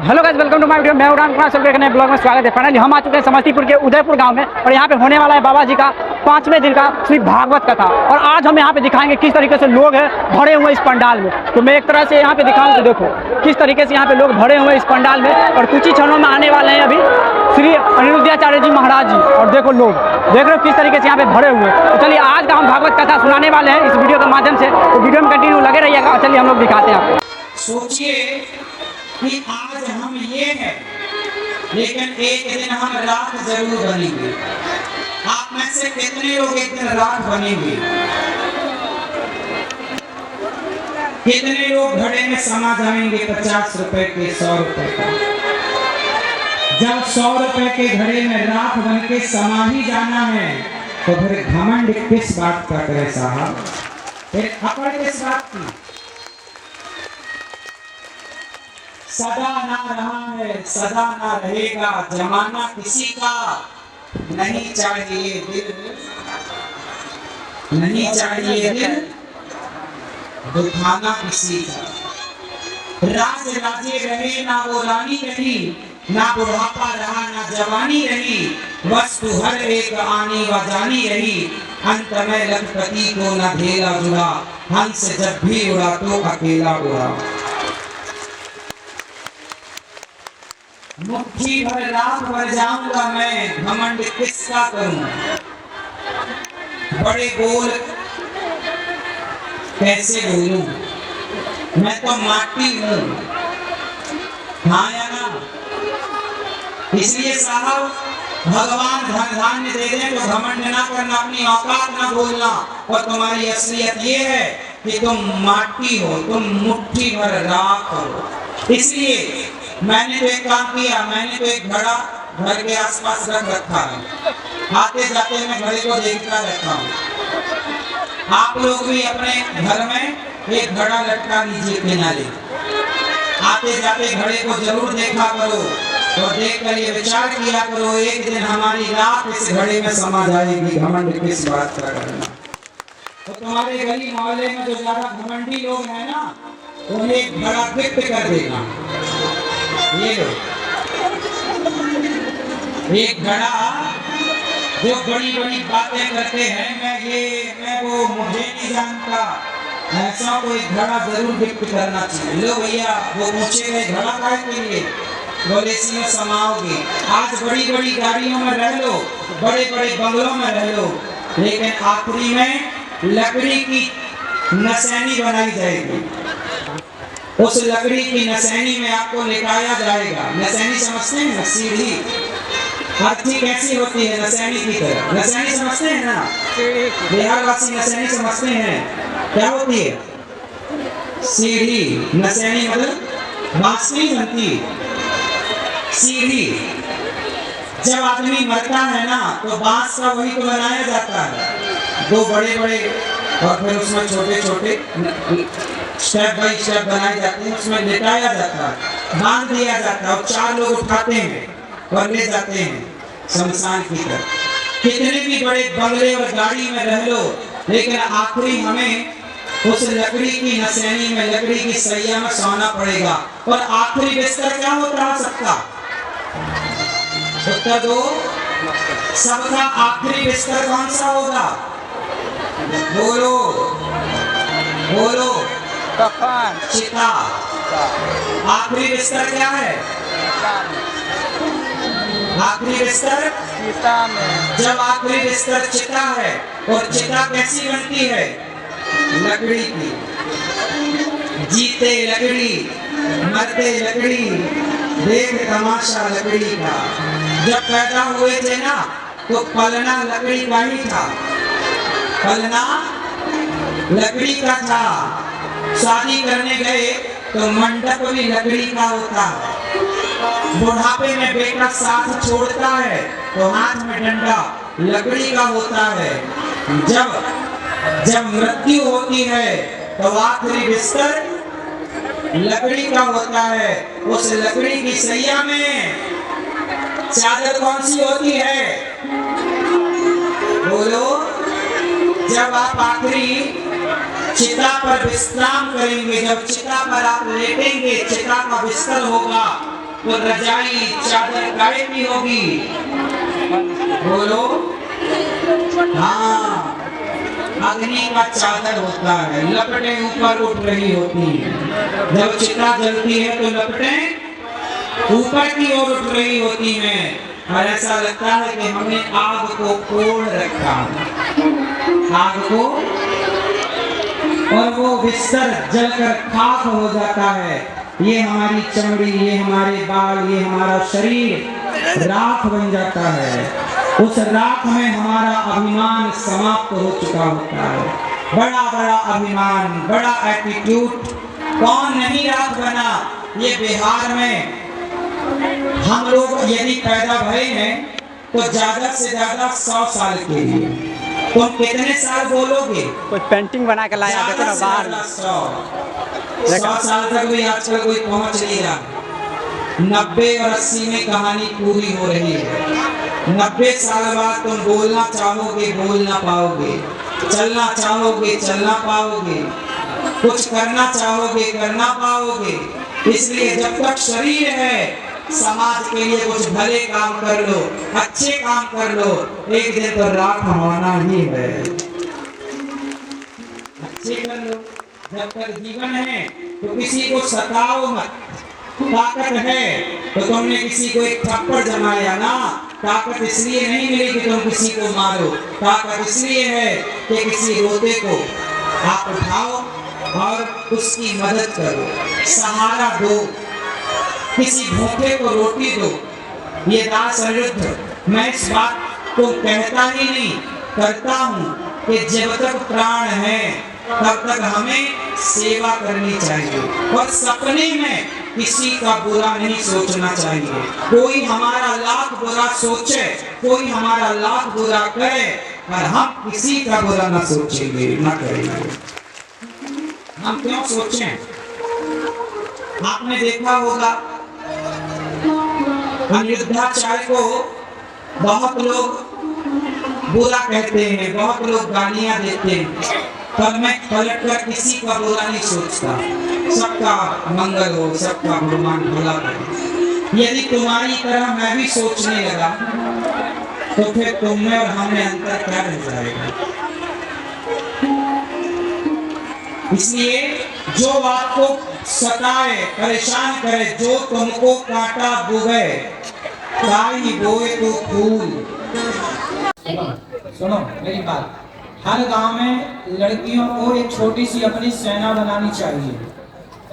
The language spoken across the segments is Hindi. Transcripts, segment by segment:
Hello guys, welcome to my video. मैं उड़ान कुमार सर के ब्लॉग में स्वागत है। फाइनली हम आ चुके हैं समस्तीपुर के उदयपुर गांव में और यहाँ पे होने वाला है बाबा जी का 5वें दिन का श्री भागवत कथा। और आज हम यहाँ पे दिखाएंगे किस तरीके से लोग हैं भरे हुए इस पंडाल में। तो मैं एक तरह से यहाँ पे दिखाऊँ तो देखो किस तरीके से यहाँ पे लोग भरे हुए इस पंडाल में। और कुछ ही क्षणों में आने वाले हैं अभी श्री अनिरुद्धाचार्य जी महाराज जी। और देखो लोग देख रहे हो किस तरीके से यहाँ पे भरे हुए। तो चलिए आज का हम भागवत कथा सुनाने वाले हैं इस वीडियो के माध्यम से। तो वीडियो में कंटिन्यू लगे रहिएगा। चलिए हम लोग दिखाते हैं आपको। सोचिए कि आज हम ये हैं, लेकिन एक दिन हम राख जरूर बनेंगे। आप में से कितने लोग एक दिन राख बनेंगे? कितने लोग घड़े में समा जाएंगे 50 रुपए के, 100 रुपए का? जब 100 रुपए के घड़े में राख बन के समा ही जाना है तो फिर घमंड किस बात का करे साहब? फिर अकड़ किस बात की? सदा ना रहा है, सदा ना रहेगा, जमाना किसी का नहीं चाहिए दिल, नहीं चाहिए दिल दुखाना किसी का। राज राजे रहे ना वो रानी रही, ना बुढ़ापा रहा ना जवानी रही, वस्तु हर एक आनी व जानी रही, अंत में लखपति को न ढेला जुड़ा, हंस जब भी उड़ा तो अकेला उड़ा। मुट्ठी भर राख भर जाऊंगा मैं, घमंड किसका करूं? बड़े बोल कैसे बोलूं, मैं तो माटी हूं, हाँ या ना? इसलिए साहब भगवान धन धान्य दे दें तो घमंड ना करना, अपनी औकात ना भूलना। और तुम्हारी असलियत ये है कि तुम माटी हो, तुम मुट्ठी भर राख हो। इसलिए मैंने तो एक काम किया, मैंने तो एक घड़ा घर के आसपास रख रखा है। आते जाते मैं घड़े को देखता रहता हूँ। आप लोग भी अपने घर में एक घड़ा लटका लीजिए किनारे। आते जाते घड़े को जरूर देखा करो और देख कर ये विचार किया करो, एक दिन हमारी राख इस घड़े में समा जाएगी, घमंड किस बात का करना। तो तुम्हारे गली मोहल्ले में जो ज्यादा घमंडी लोग हैं ना, उन्हें एक घड़ा गिफ्ट कर देना। ये लो एक घड़ा, जो बड़ी बड़ी बातें करते हैं, मैं वो, मुझे नहीं जानता, ऐसा कोई घड़ा जरूर गिफ्ट करना चाहिए। लो भैया, वो पूछे गए घड़ा काय के लिए? बोले इसमें समाओगे। आज बड़ी बड़ी गाड़ियों में रह लो, बड़े बड़े बंगलों में रह लो, लेकिन आखिरी में लकड़ी की नसैनी बनाई जाएगी। उस लकड़ी की नसैनी में आपको लिटाया जाएगा। नसैनी समझते हैं ना? सीढ़ी अर्थी कैसी होती है? नसैनी की तरह। नसैनी समझते हैं ना? बिहारवासी नसैनी समझते हैं। क्या होती है? सीढ़ी। नसैनी मतलब बांस नहीं बनती, सीढ़ी। जब आदमी मरता है ना तो बांस का वही तो बनाया जाता है, दो बड़े बड़े, और फिर उसमें छोटे छोटे स्टेप बाई स्टेप बनाए जाते हैं, उसमें लिटाया जाता है, बांध दिया जाता है और 4 लोग उठाते हैं और ले जाते हैं शमशान की तरफ। कितने भी बड़े बंगले और गाड़ी में रह लो, लेकिन आखिरी हमें उस लकड़ी की नसैनी में, लकड़ी की सैया में सोना पड़ेगा। और आखिरी बिस्तर क्या होता है सबका? उत्तर दो। सबका आखिरी बिस्तर कौन सा होगा? बोलो बोलो। चिता। आखिरी बिस्तर क्या है? आखिरी बिस्तर चिता में। जब आखिरी बिस्तर चिता है, और चिता कैसी बनती है? लकड़ी की। जीते लकड़ी, मरते लकड़ी, देख तमाशा लकड़ी का। जब पैदा हुए थे ना तो पलना लकड़ी का ही था, पलना लकड़ी का था। शादी करने गए तो मंडप भी लकड़ी का होता है। बुढ़ापे में बेटा साथ छोड़ता है तो हाथ में डंडा लकड़ी का होता है। जब मृत्यु होती है तो आखिरी बिस्तर लकड़ी का होता है। उस लकड़ी की सैया में चादर कौन सी होती है? बोलो। जब आप आखिरी चिता पर विश्राम करेंगे, जब चिता पर आप लेटेंगे, चिता का बिस्तर होगा, तो रजाई चादर काहे की होगी? बोलो। हाँ, अग्नि का चादर होता है, लपटें ऊपर उठ रही होती हैं। जब चिता जलती है तो लपटें ऊपर की ओर उठ रही होती हैं और ऐसा लगता है कि हमने आग को कोड़ रखा, आग को, और वो बिस्तर जलकर खाक हो जाता है। ये हमारी चमड़ी, ये हमारे बाल, ये हमारा शरीर राख बन जाता है। उस राख में हमारा अभिमान समाप्त हो चुका होता है। बड़ा बड़ा अभिमान, बड़ा एटीट्यूड, कौन नहीं राख बना? ये बिहार में हम लोग यदि पैदा भरे हैं तो ज्यादा से ज्यादा 100 साल के लिए। तुम कितने साल बोलोगे? कोई पेंटिंग बना के लाया देखो ना बाहर। 100 साल तक भी आजकल कोई पहुंच नहीं रहा। 90 और 80 में कहानी पूरी हो रही है। 90 साल बाद तुम बोलना चाहोगे, बोल ना पाओगे, चलना चाहोगे, चल ना पाओगे, कुछ करना चाहोगे, कर ना पाओगे। इसलिए जब तक शरीर है, समाज के लिए कुछ भले काम कर लो, अच्छे काम कर लो, एक दिन तो राख होना ही है। अच्छे कर लो, जब तक जीवन है तो किसी को सताओ मत। ताकत है तो तुमने किसी को एक थप्पड़ जमाया ना, ताकत इसलिए नहीं मिली कि तुम किसी को मारो, ताकत इसलिए है कि किसी रोते को आप उठाओ और उसकी मदद करो, सहारा दो, किसी भूखे को रोटी दो। ये दास अनिरुद्ध, मैं इस बात को कहता ही नहीं, करता हूँ कि जब तक प्राण है तब तक हमें सेवा करनी चाहिए और सपने में किसी का बुरा नहीं सोचना चाहिए। कोई हमारा लाख बुरा सोचे, कोई हमारा लाख बुरा करे, पर हम किसी का बुरा ना सोचेंगे, ना करेंगे। हम क्यों सोचें? आपने देखा होगा अनिरुद्धाचार्य को बहुत लोग बुरा कहते हैं, बहुत लोग गालियां देते हैं, पर मैं पलट कर किसी का बुरा नहीं सोचता। सबका मंगल हो, सबका भगवान भला करे। यदि तुम्हारी तरह मैं भी सोचने लगा तो फिर तुम में और हम में अंतर क्या रह जाएगा? इसलिए जो आपको सताए, परेशान करे, जो तुमको काटा बुगे, काई बोए तो फूल। सुनो मेरी बात, हर गांव में लड़कियों को एक छोटी सी अपनी सेना बनानी चाहिए।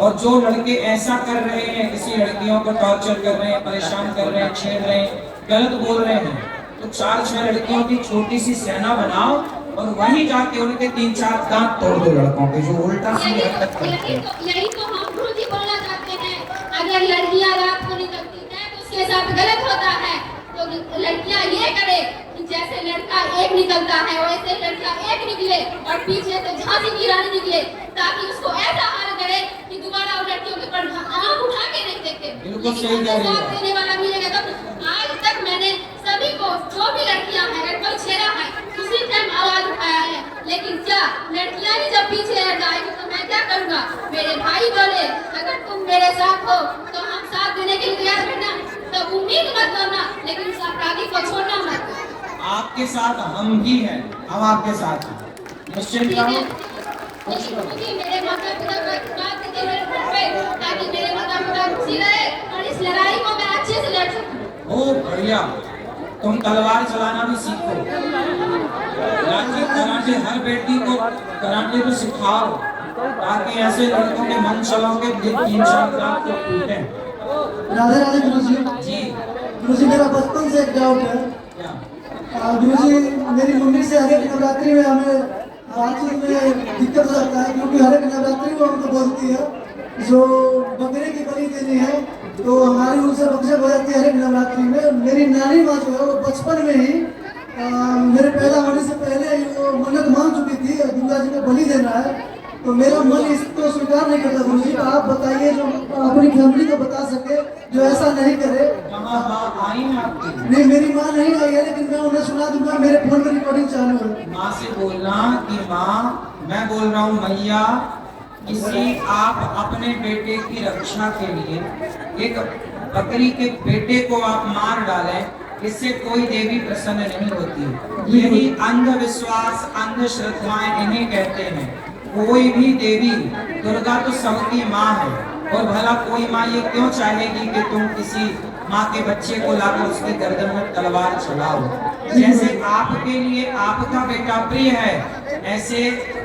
और जो लड़के ऐसा कर रहे हैं, किसी लड़कियों को टॉर्चर कर रहे हैं, परेशान कर रहे हैं, छेड़ रहे हैं, गलत बोल रहे हैं, तो 4-6 लड़कियों की छोटी सी सेना बनाओ और वहीं जाके उनके 3-4 दांत तोड़ दो लड़कों के, जो उल्टा सीधी हरकत करते हैं। यही तो हम खुद ही बोलना चाहते हैं। अगर लड़कियां रात को निकलती हैं तो उसके साथ गलत होता है, तो लड़कियां ये करे कि जैसे लड़का एक निकलता है वैसे लड़का एक निकले और पीछे से झांसी की रानी निकले, ताकि उसको ऐसा हाल करे कि दोबारा उन लड़कियों के ऊपर आंख उठा के नहीं देखते। बिल्कुल सही कह रही है। देने वाला मिलेगा तब। आज तक मैंने सभी को, जो भी लड़कियां हैं, अगर कोई छेड़ा है उसी टाइम आवाज उठाया है, लेकिन क्या लड़कियां ही जब पीछे हट जाएगी तो मैं क्या करूंगा? मेरे भाई बोले अगर तुम मेरे साथ हो तो हम साथ देने के लिए तैयार रहना, तो उम्मीद मत करना, लेकिन उस अपराधी को छोड़ना मत। आपके साथ हम भी हैं, हम आपके साथ हैं, निश्चिंत रहो। मेरे माता पिता का बात करके मेरे घर पे, ताकि मेरे माता पिता खुशी रहे और इस लड़ाई को मैं अच्छे से लड़ सकूं। ओ बढ़िया, तुम तलवार चलाना भी सीखो। कराटे हर बेटी को कराटे को सिखाओ, ताकि ऐसे लड़कों के मन चलोगे 3-4 दांत तो टूटे। राधे राधे गुरुजी। जी गुरुजी, मेरा बचपन से एक डाउट है। क्या? गुरुजी, मेरी मम्मी से हर एक नवरात्रि में हमें बातचीत में दिक्कत हो जाता है, क्योंकि हर एक नवरात्रि में हमको बोलती है जो बकरे की बलि देनी है, तो हमारी उनसे बकझक हो जाती है हर एक नवरात्रि में। मेरी नानी माँ जो है वो बचपन में ही मेरे पैदा होने से पहले ही वो मन्नत मांग चुकी थी दुर्गा जी को बलि देना है, तो मेरा मन इसको स्वीकार नहीं करता। गुरुजी, आप बताइए जो अपनी फैमिली को बता सके जो ऐसा नहीं करे। कहाँ माँ आई है आपकी? नहीं, मेरी माँ नहीं आई है, लेकिन मैं उन्हें सुना दूंगा, मेरे फोन में रिकॉर्डिंग चालू है। माँ से बोलना कि माँ, मैं बोल रहा हूँ मैया, किसी आप अपने बेटे की रक्षा के लिए एक बकरी के बेटे को आप मार डालें, इससे कोई देवी प्रसन्न नहीं होती। यही अंधविश्वास, अंधश्रद्धाएं इन्हें कहते हैं। कोई भी देवी, दुर्गा तो सबकी माँ है, और भला कोई माँ ये क्यों चाहेगी कि तुम किसी माँ के बच्चे को लाकर उसकी गर्दन में तलवार चलाओ। जैसे आपके लिए आपका बेटा प्रिय है, ऐसे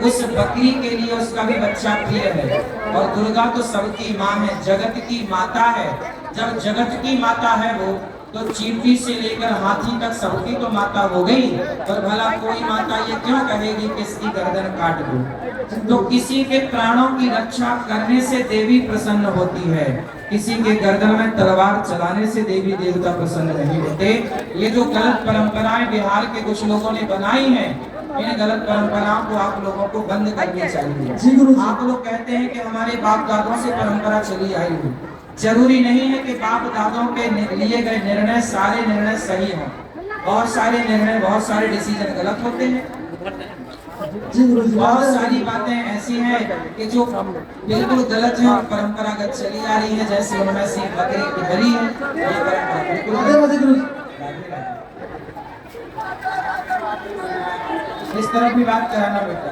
उस बकरी के लिए उसका भी बच्चा प्रिय है। और दुर्गा तो सबकी माँ है, जगत की माता है। जब जगत की माता है वो, तो चींटी से लेकर हाथी तक सबकी तो माता हो गई, पर भला कोई माता ये क्यों कहेगी कि इसकी गर्दन काट दो। तो किसी के प्राणों की रक्षा करने से देवी प्रसन्न होती है, किसी के गर्दन में तलवार चलाने से देवी देवता प्रसन्न नहीं होते। ये जो गलत परंपराएं बिहार के कुछ लोगों ने बनाई हैं, इन गलत परंपराओं को आप लोगों को बंद करनी चाहिए। आप लोग कहते हैं कि हमारे बाप दादों से परंपरा चली आई हुई, जरूरी नहीं है कि बाप दादों के लिए गए निर्णय सारे निर्णय सही हों। बहुत सारे निर्णय, बहुत सारे डिसीजन गलत होते हैं। बहुत सारी बातें ऐसी हैं कि जो बिल्कुल गलत है और परंपरागत चली आ रही है, जैसे उनमें से बकरी की बलि है, ये परंपरा बिल्कुल इस तरह भी बात कराना बेटा।